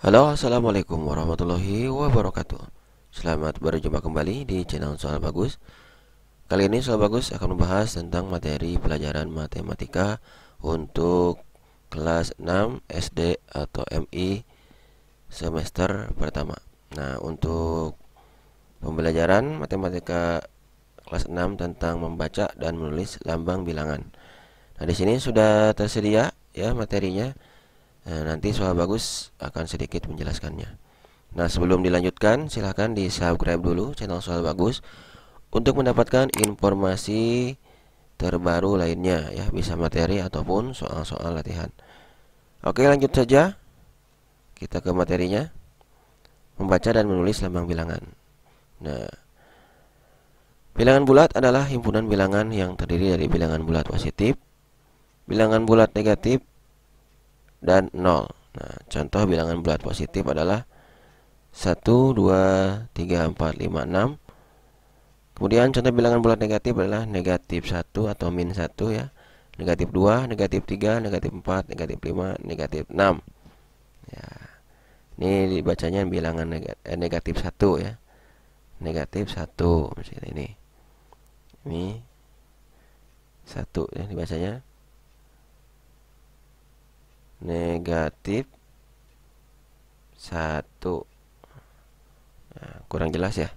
Halo, assalamualaikum warahmatullahi wabarakatuh. Selamat berjumpa kembali di channel Soal Bagus. Kali ini Soal Bagus akan membahas tentang materi pelajaran matematika untuk kelas 6 SD atau MI semester pertama. Nah, untuk pembelajaran matematika kelas 6 tentang membaca dan menulis lambang bilangan. Nah, di sini sudah tersedia ya materinya. Nah, nanti Soal Bagus akan sedikit menjelaskannya. Nah, sebelum dilanjutkan, silahkan di subscribe dulu channel Soal Bagus untuk mendapatkan informasi terbaru lainnya ya, bisa materi ataupun soal-soal latihan. Oke, lanjut saja. Kita ke materinya. Membaca dan menulis lambang bilangan. Nah, bilangan bulat adalah himpunan bilangan yang terdiri dari bilangan bulat positif, bilangan bulat negatif, dan 0. Nah, contoh bilangan bulat positif adalah 1, 2, 3, 4, 5, 6. Kemudian contoh bilangan bulat negatif adalah negatif 1 atau min 1 ya. Negatif 2, negatif 3, negatif 4, negatif 5, negatif 6. Ya. Ini dibacanya bilangan negatif 1 ya. Negatif 1 misalnya ini. Ini 1 ya dibacanya. Negatif 1. Nah, kurang jelas ya.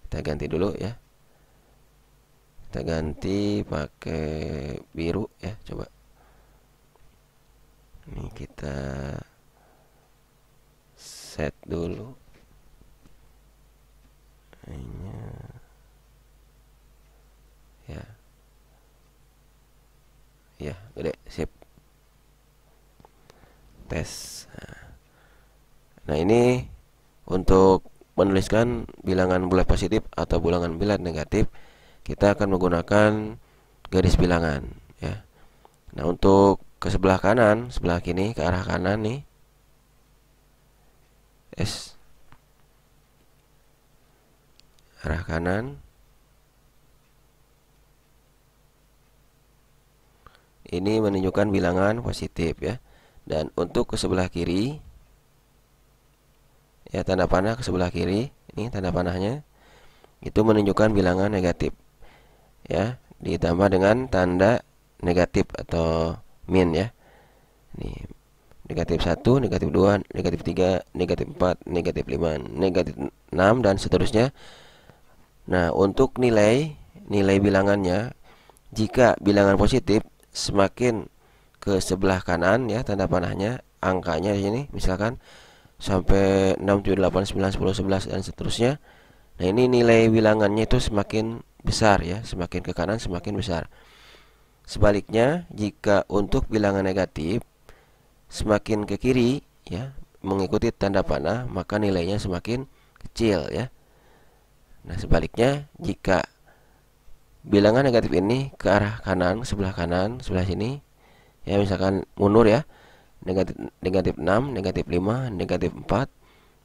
Kita ganti dulu ya. Kita ganti pakai biru ya, coba. Ini kita set dulu. Ini ya. Ya, gede, sip. Tes. Nah, ini untuk menuliskan bilangan bulat positif atau bilangan bulat negatif, kita akan menggunakan garis bilangan ya. Nah, untuk ke sebelah kanan, sebelah kiri, ke arah kanan nih, arah kanan. Ini menunjukkan bilangan positif ya. Dan untuk ke sebelah kiri, ya tanda panah ke sebelah kiri, ini tanda panahnya, itu menunjukkan bilangan negatif ya, ditambah dengan tanda negatif atau min ya. Ini negatif 1, negatif 2, negatif 3, negatif 4, negatif 5, negatif 6 dan seterusnya. Nah, untuk nilai bilangannya, jika bilangan positif semakin ke sebelah kanan ya tanda panahnya, angkanya di sini misalkan sampai 6, 7, 8, 9, 10, 11 dan seterusnya. Nah, ini nilai bilangannya itu semakin besar ya, semakin ke kanan semakin besar. Sebaliknya, jika untuk bilangan negatif semakin ke kiri ya, mengikuti tanda panah, maka nilainya semakin kecil ya. Nah, sebaliknya, jika bilangan negatif ini ke arah kanan, sebelah kanan, sebelah sini ya, misalkan mundur ya, negatif 6, negatif 5, negatif 4,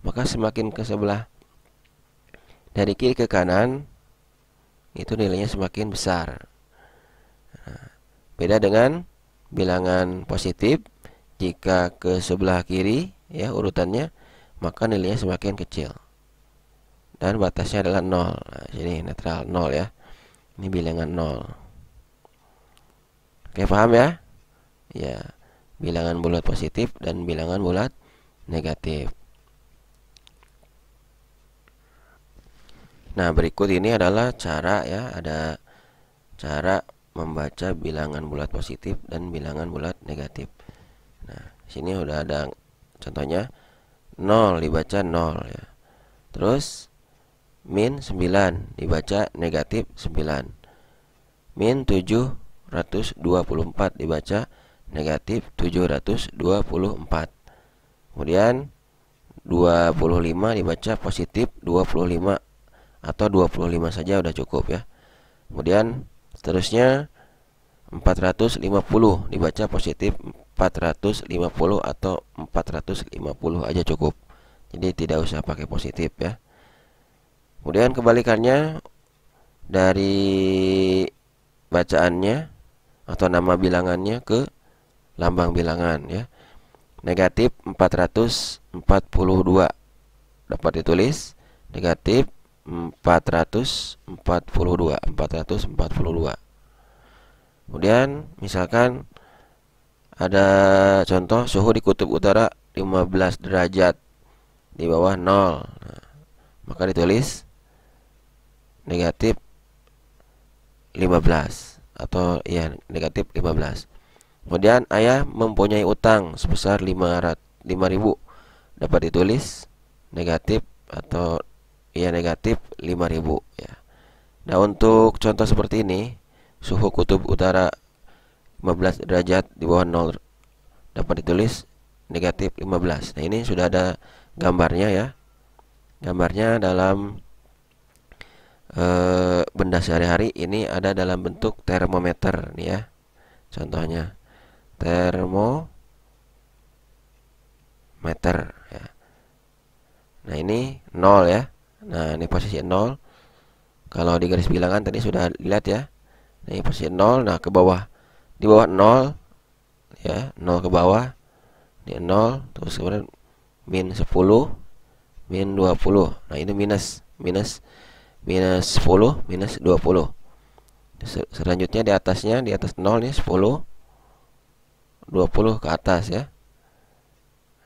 maka semakin ke sebelah dari kiri ke kanan itu nilainya semakin besar. Nah, beda dengan bilangan positif, jika ke sebelah kiri ya urutannya, maka nilainya semakin kecil dan batasnya adalah 0. Nah, sini netral 0 ya. Ini bilangan 0. Oke, paham ya? Ya, bilangan bulat positif dan bilangan bulat negatif. Nah, berikut ini adalah cara ya, ada cara membaca bilangan bulat positif dan bilangan bulat negatif. Nah, sini udah ada contohnya. 0 dibaca 0 ya. Terus min 9 dibaca negatif 9. Min 724 dibaca negatif 724. Kemudian 25 dibaca positif 25 atau 25 saja udah cukup ya. Kemudian seterusnya 450 dibaca positif 450 atau 450 aja cukup. Jadi tidak usah pakai positif ya. Kemudian kebalikannya dari bacaannya atau nama bilangannya ke lambang bilangan ya. Negatif 450 42. Dapat ditulis negatif 442. Kemudian misalkan ada contoh suhu di kutub utara 15 derajat di bawah 0. Nah, maka ditulis negatif 15 atau ya negatif 15. Kemudian ayah mempunyai utang sebesar 5.000. Dapat ditulis negatif atau ya negatif 5.000 ya. Nah, untuk contoh seperti ini, suhu kutub utara 15 derajat di bawah 0 dapat ditulis negatif 15. Nah, ini sudah ada gambarnya ya. Gambarnya dalam benda sehari-hari ini ada dalam bentuk termometer nih ya. Contohnya termometer ya. Nah, ini 0 ya. Nah, ini posisi 0. Kalau di garis bilangan tadi sudah lihat ya. Nah, ini posisi 0. Nah, ke bawah. Di bawah 0 ya, 0 ke bawah. Di 0 terus kemudian min 10, min 20. Nah, ini minus 10, minus 20. Selanjutnya di atasnya, di atas 0 nih 10, 20 ke atas ya.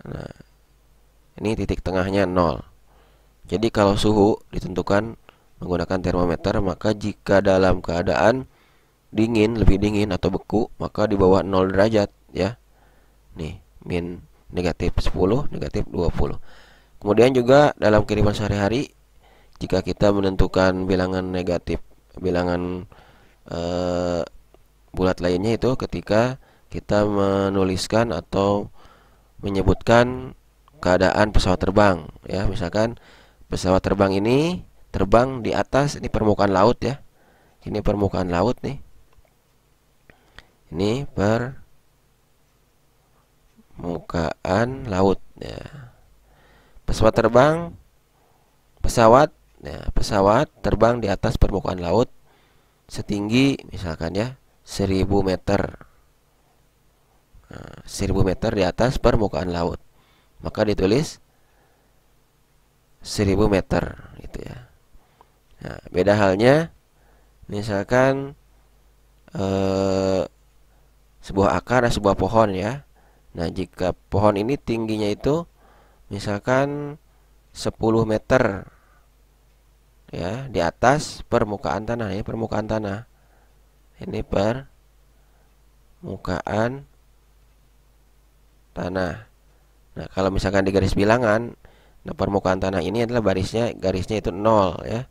Nah, ini titik tengahnya 0. Jadi kalau suhu ditentukan menggunakan termometer, maka jika dalam keadaan dingin, lebih dingin atau beku, maka di bawah 0 derajat ya. Nih, min negatif 10, negatif 20. Kemudian juga dalam kehidupan sehari-hari, jika kita menentukan bilangan negatif, bilangan bulat lainnya itu ketika kita menuliskan atau menyebutkan keadaan pesawat terbang ya. Misalkan pesawat terbang ini terbang di atas, ini permukaan laut ya. Ini permukaan laut nih. Ini permukaan laut ya. Pesawat terbang, pesawat terbang di atas permukaan laut setinggi misalkan ya 1000 meter. Nah, 1000 meter di atas permukaan laut. Maka ditulis 1000 meter gitu ya. Nah, beda halnya misalkan sebuah akar dan sebuah pohon ya. Nah, jika pohon ini tingginya itu misalkan 10 meter ya di atas permukaan tanah ya, permukaan tanah. Ini permukaan tanah. Nah, kalau misalkan di garis bilangan, nah permukaan tanah ini adalah garisnya itu 0 ya.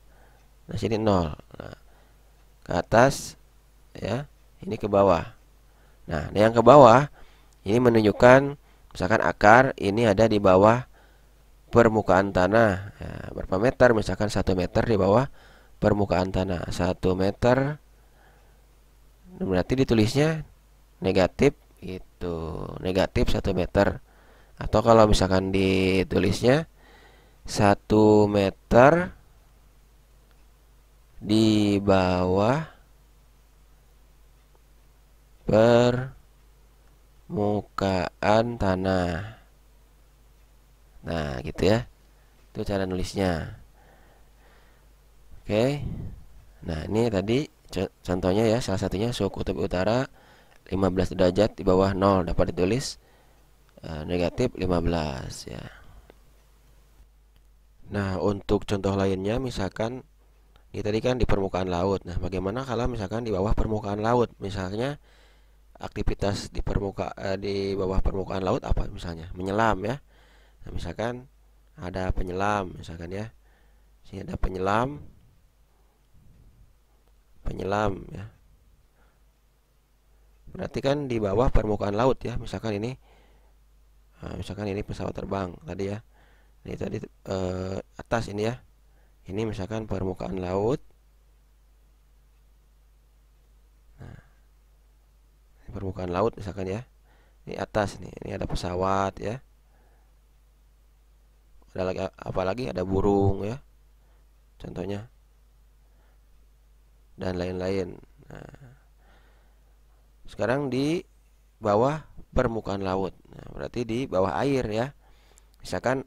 Nah, sini 0. Nah, ke atas ya, ini ke bawah. Nah, yang ke bawah ini menunjukkan misalkan akar ini ada di bawah permukaan tanah ya, berapa meter, misalkan 1 meter di bawah permukaan tanah. 1 meter berarti ditulisnya negatif itu, negatif 1 meter. Atau kalau misalkan ditulisnya 1 meter di bawah permukaan tanah. Nah, gitu ya. Itu cara nulisnya. Oke. Nah, ini tadi contohnya ya, salah satunya suhu kutub utara 15 derajat di bawah 0 dapat ditulis negatif 15 ya. Nah, untuk contoh lainnya misalkan ini tadi kan di permukaan laut. Nah, bagaimana kalau misalkan di bawah permukaan laut? Misalnya aktivitas di bawah permukaan laut apa misalnya? Menyelam ya. Nah, misalkan ada penyelam misalkan ya. Sini ada penyelam ya. Berarti kan di bawah permukaan laut ya. Misalkan ini pesawat terbang tadi ya. Ini tadi atas ini ya. Ini misalkan permukaan laut. Nah, ini permukaan laut misalkan ya. Ini atas nih. Ini ada pesawat ya. Ada lagi apalagi ada burung ya. Contohnya. Dan lain-lain. Nah, sekarang di bawah permukaan laut. Nah, berarti di bawah air ya. Misalkan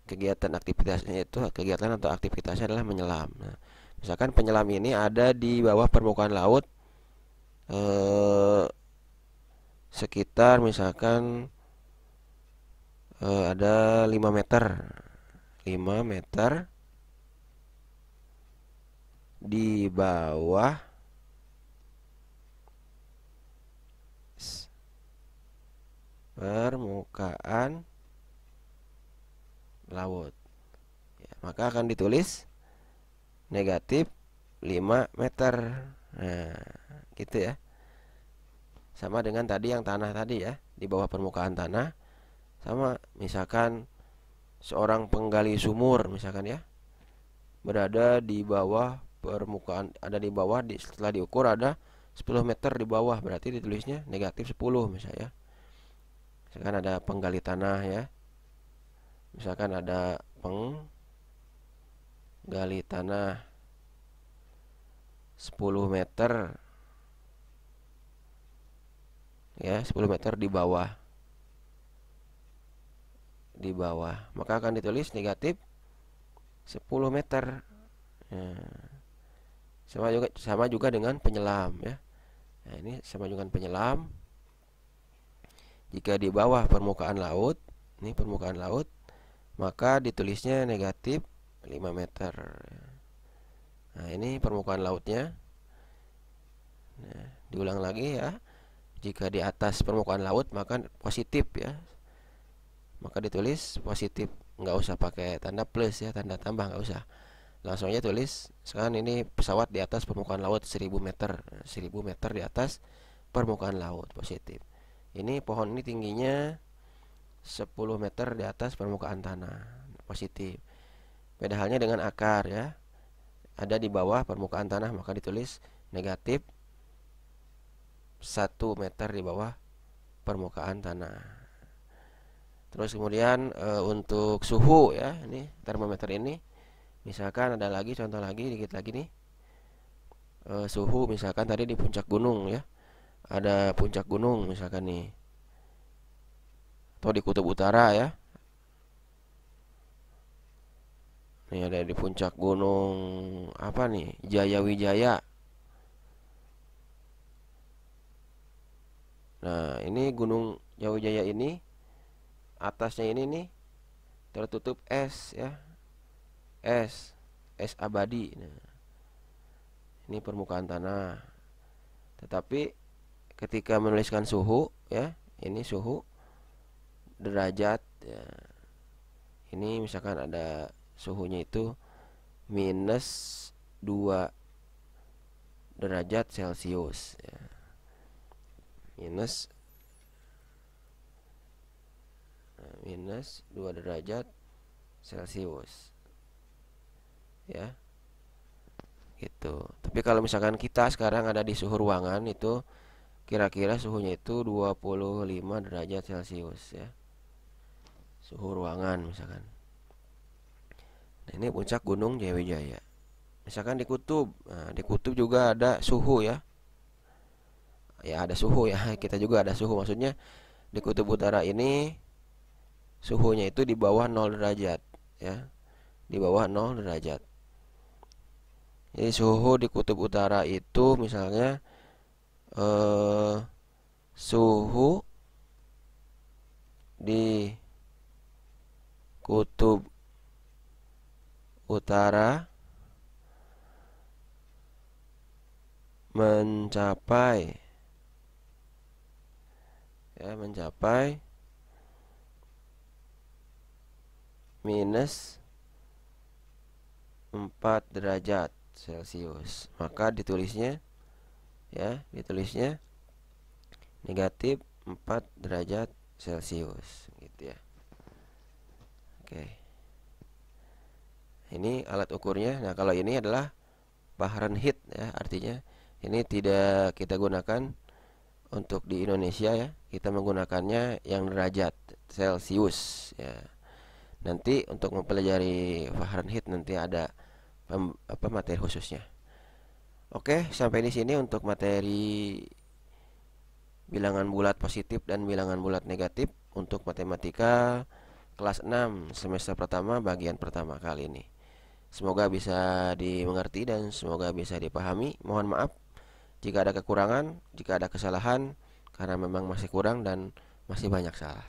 kegiatan aktivitasnya itu kegiatan atau aktivitasnya adalah menyelam. Nah, misalkan penyelam ini ada di bawah permukaan laut sekitar misalkan ada 5 meter 5 meter di bawah permukaan laut ya, maka akan ditulis negatif 5 meter. Nah, gitu ya. Sama dengan tadi yang tanah tadi ya, di bawah permukaan tanah. Sama misalkan seorang penggali sumur misalkan ya, berada di bawah permukaan, ada di bawah, setelah diukur ada 10 meter di bawah, berarti ditulisnya negatif 10 misalnya. Misalkan ada penggali tanah ya, misalkan ada penggali tanah 10 meter ya, 10 meter di bawah, maka akan ditulis negatif 10 meter ya. Sama juga dengan penyelam ya. Nah, ini sama juga dengan penyelam. Jika di bawah permukaan laut, ini permukaan laut, maka ditulisnya negatif 5 meter. Nah, ini permukaan lautnya. Nah, diulang lagi ya. Jika di atas permukaan laut maka positif ya, maka ditulis positif, nggak usah pakai tanda plus ya, tanda tambah nggak usah, langsung aja tulis. Sekarang ini pesawat di atas permukaan laut 1000 meter, 1000 meter di atas permukaan laut, positif. Ini pohon ini tingginya 10 meter di atas permukaan tanah, positif. Beda halnya dengan akar ya, ada di bawah permukaan tanah, maka ditulis negatif 1 meter di bawah permukaan tanah. Terus kemudian untuk suhu ya, ini termometer ini misalkan ada lagi contoh lagi dikit lagi nih, suhu misalkan tadi di puncak gunung ya, ada puncak gunung misalkan nih, atau di kutub utara ya, ini ada di puncak gunung apa nih, Jaya Wijaya. Nah, ini gunung Jaya ini atasnya ini nih tertutup es ya, es abadi. Nah, ini permukaan tanah. Tetapi ketika menuliskan suhu ya, ini suhu derajat ya. Ini misalkan ada suhunya itu minus 2 derajat Celcius ya. Minus 2 derajat Celcius ya, gitu. Tapi kalau misalkan kita sekarang ada di suhu ruangan, itu kira-kira suhunya itu 25 derajat Celcius ya, suhu ruangan misalkan. Nah, ini puncak gunung Jaya Wijaya. Misalkan di kutub, nah, di kutub juga ada suhu ya, ya ada suhu ya, kita juga ada suhu, maksudnya di kutub utara ini suhunya itu di bawah 0 derajat ya, di bawah 0 derajat. Jadi suhu di kutub utara itu misalnya suhu di kutub utara mencapai minus 4 derajat Celcius, maka ditulisnya negatif 4 derajat Celcius gitu ya. Oke, ini alat ukurnya. Nah, kalau ini adalah Fahrenheit ya, artinya ini tidak kita gunakan untuk di Indonesia ya, kita menggunakannya yang derajat Celcius ya. Nanti untuk mempelajari Fahrenheit nanti ada materi khususnya. Oke, sampai di sini untuk materi bilangan bulat positif dan bilangan bulat negatif. untuk matematika kelas 6 semester pertama bagian pertama kali ini. Semoga bisa dimengerti dan semoga bisa dipahami. Mohon maaf jika ada kekurangan, jika ada kesalahan, karena memang masih kurang dan masih banyak salah.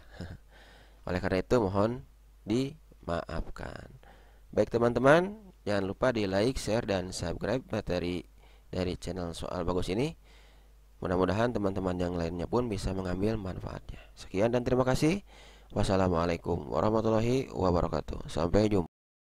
Oleh karena itu mohon dimaafkan. Baik teman-teman, jangan lupa di like, share, dan subscribe materi dari channel Soal Bagus ini. Mudah-mudahan teman-teman yang lainnya pun bisa mengambil manfaatnya. Sekian dan terima kasih. Wassalamualaikum warahmatullahi wabarakatuh. Sampai jumpa.